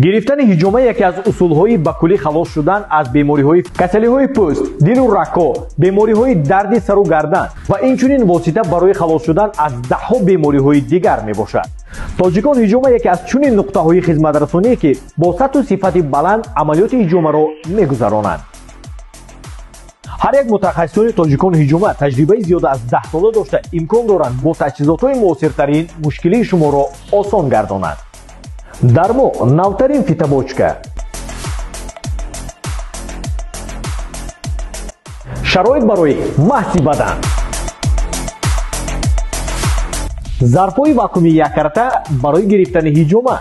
گرفتن هجومه یکی از اصولهای به کلی خلاص شدن از بیماری‌های کسلی‌های پوست، دل و رگ‌ها، بیماری‌های درد سر و گردن و اینچنین واسطه برای خلاص شدن از ده‌ها بیماری‌های دیگر میباشد. تاجیکان هجومه یکی از چنین نقطه‌های خدمت رسانی که با سطح و صفت بلند عملیات هجومه را میگذرانند. هر یک متخصصان تاجیکان هجومه تجربه زیاد از 10 ساله داشته امکان دارند با تجهیزات‌های معاصرترین مشکلی شما را آسان گردانند. درمو نوترین فیتابوچکا شرایط برای محض بدن ظرف‌های واکومی یک کرته برای گرفتن هجومه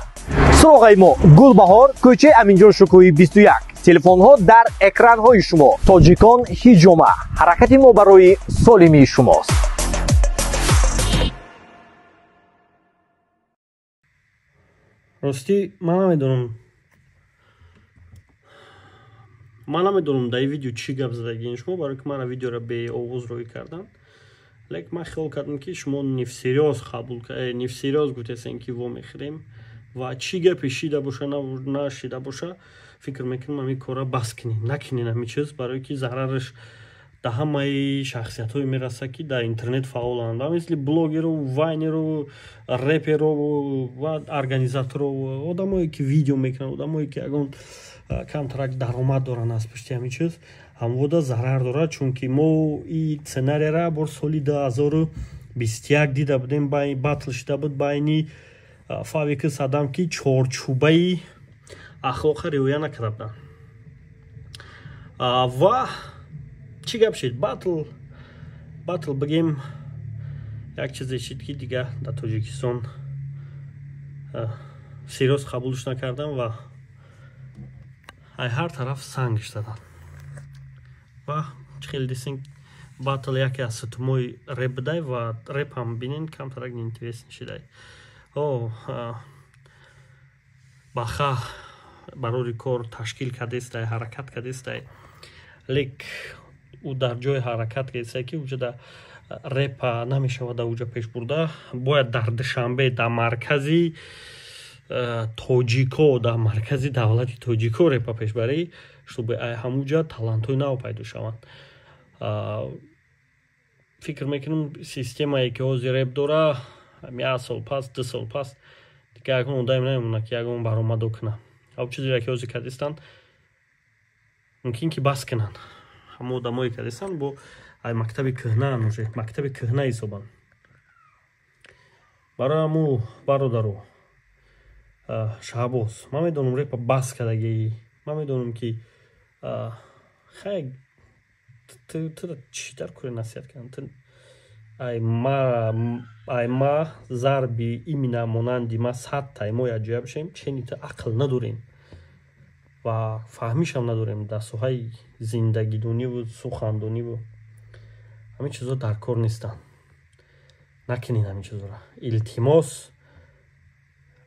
سراغ ما گلبهار کوچه امینجان شکوهی 21 تلفن ها در اکران های شما تاجیکان هجومه حرکت ما برای سالمی شماست. راستی من نمیدونم در این ویدیو چی گپ زدگین شما برای که من ویدیو را به آغاز روی کردم لیکن من خیال کردم که شما نفسیریاز قبول کرد نفسیریاز گوتسین که و میخریم و چی گپی شیده باشه نه شیده باشه فکر میکنم همین کارا بس کنین نکنین همین چیز برای که ضررش در همه شخصیت های میرسه که در اینترنت فعالند مثل بلوگر و واینر و رپر و ارگانیزاتور و آدمایی که ویدیو میکنن آدمایی که اگه کمترک درآمد دارن از پشت همین چیز همودا ضرر داره چون که ما این سناریو را بر سال 2021 دیده بودیم باتل شده بود بین فاویک صدام که چارچوبه اخلاق رعایت نکرده و چی گپ شد باتل بگیم یک چیزی شد که دیگه در تاجیکستان سیریوس قبولش نکردن و هر طرف سنگش دادن و خیلی دیسین باتل یکی از ستموی رپ بده و رپ هم بینین کم ترک نینتویس نشده باخا برای کار تشکیل کرده است حرکت کرده است لیک او در جای حرکت کرده که وجود رپ نمیشه در اوجا پیش برده باید در دوشنبه در مرکزی توجیکو در مرکزی دولت توجیکو رپ پیش بری شبه همونجا تالنتوی نو پیدا شوند فکر میکنم سیستمی که اوزی رپ داره یک سال پس 2 سال پس دیگه اگه اون دایم نمیمونه که اگه اون برآمد کنه او چیزی را که اوزی کردستن ممکن که بس کنن همه آدمایی کردستن با مکتب کهنه نوشه مکتب کهنه ایسابن برای همو برادرو شهباز من میدونم رپ بس کردگی من میدونم که خیلی تو چی در کوری نصیحت کردن ای ما ضربی ایمینا مانندی ما 100 تایمو عجیب شیم چنین تا عقل نداریم و فهمیش هم نداریم در سوهای زندگی دونی و سخندونی و همین چیزا در کار نیستن نکنین همین چیزا را التماس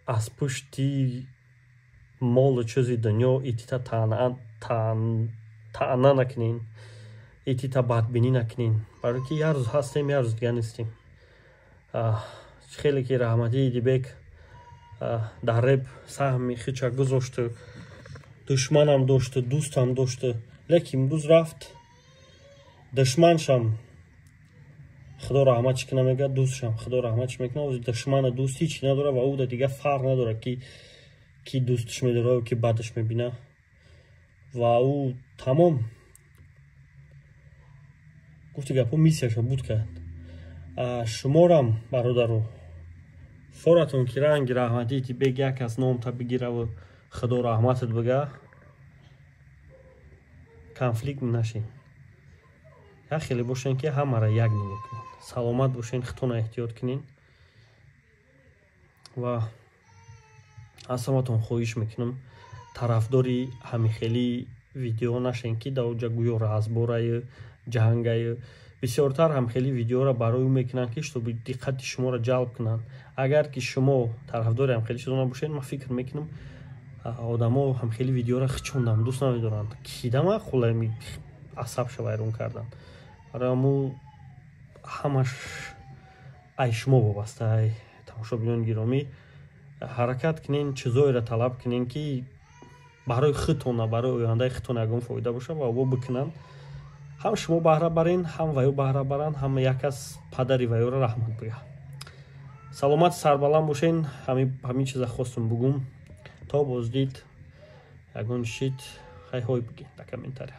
از پشتی مال چیزی دنیا ایتیتا تعنه نکنین ایتیتا بدبینی نکنین برای که یه روز هستیم یه روز دیگه نیستیم خیلی که رحمتی دیبک در رب سهمی خیچه گذاشته دشمن هم داشته دوست هم داشته لیکن امروز رفت دشمنشم خدا رحمتش کنه میگه دوستشم خدا رحمتش میکنه و دشمن دوستی چی نداره و او دیگه فرق نداره که کی دوستش میداره و کی بعدش میبینه و او تمام گفتی گپو میسیشو بود کرد شما رم برادرو فورتون که رنگ رحمتی تی بگه یک از نام تا بگیره و خدا رحمتت بگه کنفلیکت نشین یا خیلی باشین که همه را یک نگاه کنین سلامت باشین خودتون احتیاط کنین و از همتون خواهش میکنم طرفداری همین خیلی ویدیو نشین که در اونجا گویا رازباره جنگ بسیارتر هم خیلی ویدیو را برای اون میکنن که شما دقت شما را جلب کنن اگر که شما طرفدار هم خیلی شدون باشین من فکر میکنم آدما هم خیلی ویدیو را خچوندم دوست ندارن کیدم خلمی عصب شوایرون کردن برامو همش ای شما وابسته ای تماشا بینان گرامی ҳаракат кунен, чизоеро талаб кунен, ки барои худтон, барои ояндаи худтон ягон фоида боша ва во бикунанд. ҳам шумо баҳра барен, ҳам ваё баҳра баранд, ҳам як кас падари ваёро раҳмат гӯя. саломат сарбаланд бошен. ҳамин чиза хостум бугум. То боздид ягон шид хайҳой бигин дар комментария.